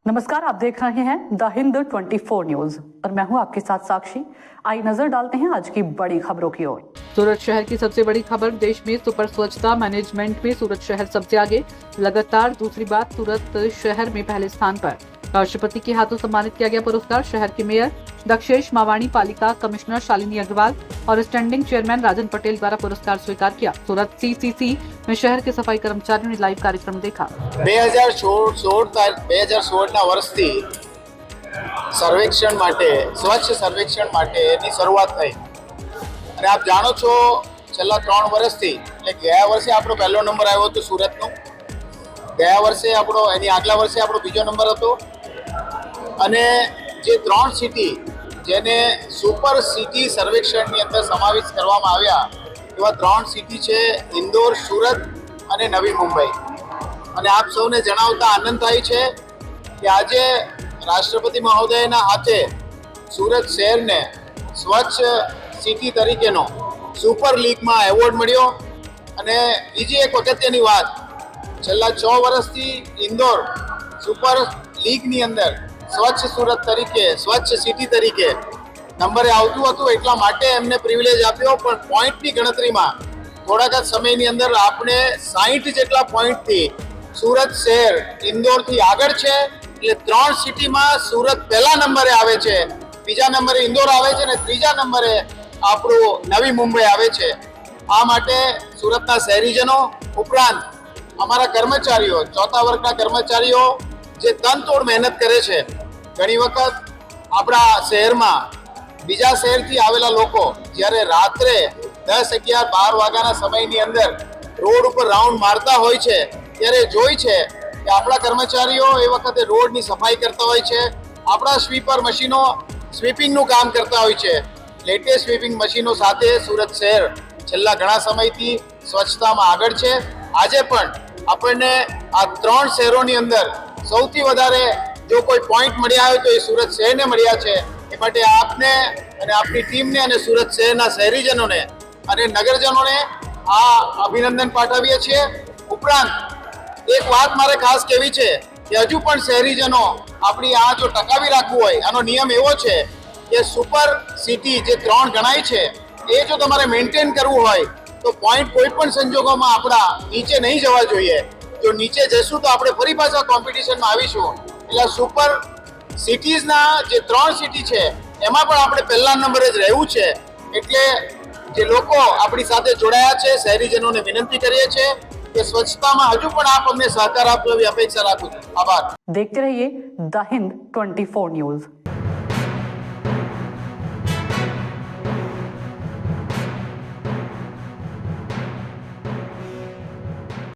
नमस्कार, आप देख रहे हैं द हिंद 24 न्यूज और मैं हूं आपके साथ साक्षी। आइए नजर डालते हैं आज की बड़ी खबरों की ओर। सूरत शहर की सबसे बड़ी खबर, देश में सुपर स्वच्छता मैनेजमेंट में सूरत शहर सबसे आगे। लगातार दूसरी बार सूरत शहर में पहले स्थान पर। राष्ट्रपति के हाथों सम्मानित किया गया पुरस्कार शहर के मेयर दक्षेश मावाणी, पालिका कमिश्नर शालिनी अग्रवाल और स्टैंडिंग चेयरमैन राजन पटेल द्वारा पुरस्कार स्वीकार किया। सूरत सीसीसी में शहर के सफाई कर्मचारियों ने लाइव कार्यक्रम देखा। 2016 વર્ષથી સર્વેક્ષણ માટે, સ્વચ્છ સર્વેક્ષણ માટેની શરૂઆત થઈ અને આપ જાણો છો છેલ્લા 3 વર્ષથી, એટલે ગયા વર્ષે આપણો પહેલો નંબર આવ્યો હતો સુરતનો, ગયા વર્ષે આપણો, એની આગલા વર્ષે આપણો બીજો નંબર હતો અને જે 3 સિટી જેને સુપર સિટી સર્વેક્ષણની અંદર સમાવેશ કરવામાં આવ્યા એવા 3 સિટી છે ઇન્દોર, સુરત અને નવી મુંબઈ। અને આપ સૌને જણાવતા આનંદ થાય છે કે આજે રાષ્ટ્રપતિ મહોદયના હાથે સુરત શહેરને સ્વચ્છ સિટી તરીકેનો સુપર લીગમાં એવોર્ડ મળ્યો। અને બીજી એક અગત્યની વાત, છેલ્લા 6 વર્ષથી ઇન્દોર સુપર લીગની અંદર સ્વચ્છ સુરત તરીકે, સ્વચ્છ સિટી તરીકે નંબરે આવતું હતું, એટલા માટે એમને પ્રિવિલેજ આપ્યો। પણ પોઈન્ટની ગણતરીમાં થોડાક જ સમયની અંદર આપણે 60 જેટલા પોઈન્ટથી સુરત શહેર ઇન્દોરથી આગળ છે। એટલે 3 સિટીમાં સુરત પહેલા નંબરે આવે છે, બીજા નંબરે ઇન્દોર આવે છે અને ત્રીજા નંબરે આપણું નવી મુંબઈ આવે છે। આ માટે સુરતના શહેરીજનો ઉપરાંત અમારા કર્મચારીઓ, ચોથા વર્ગના કર્મચારીઓ જે તનતોડ મહેનત કરે છે, ઘણી વખત આપણા શહેરમાં બીજા શહેરથી આવેલા લોકો જ્યારે રાત્રે 10, 11, 12 વાગ્યાના સમયની અંદર રોડ ઉપર રાઉન્ડ મારતા હોય છે ત્યારે જોઈ છે કે આપણા કર્મચારીઓ એ વખતે રોડની સફાઈ કરતા હોય છે, આપણા સ્વીપર મશીનો સ્વીપિંગનું કામ કરતા હોય છે। લેટેસ્ટ સ્વીપિંગ મશીનો સાથે સુરત શહેર છેલ્લા ઘણા સમયથી સ્વચ્છતામાં આગળ છે। આજે પણ આપણને આ 3 શહેરોની અંદર સૌથી વધારે જો કોઈ પોઈન્ટ મળ્યા હોય તો એ સુરત શહેરને મળ્યા છે। એ માટે આપને અને આપની ટીમને અને સુરત શહેરના શહેરીજનોને અને નગરજનોને આ અભિનંદન પાઠવીએ છીએ। ઉપરાંત એક વાત મારે ખાસ કહેવી છે કે હજુ પણ શહેરીજનો આપણી આ જો ટકાવી રાખવું હોય, આનો નિયમ એવો છે કે સુપર સિટી જે 3 ગણાય છે એ જો તમારે મેન્ટેન કરવું હોય તો પોઈન્ટ કોઈ પણ સંજોગોમાં આપણા નીચે નહીં જવા જોઈએ। જો નીચે જશું તો આપણે ફરી પાછા કોમ્પિટિશનમાં આવીશું। એટલે સુપર સિટીઝના જે 3 સિટી છે એમાં પણ આપણે પહેલા નંબરે જ રહેવું છે। એટલે જે લોકો આપણી સાથે જોડાયા છે, શહેરીજનોને વિનંતી કરીએ છીએ કે સ્વચ્છતામાં હજુ પણ આપ અમને સહકાર આપો એવી અપેક્ષા રાખું છું। આભાર। देखते रहिए द हिंद 24 न्यूज।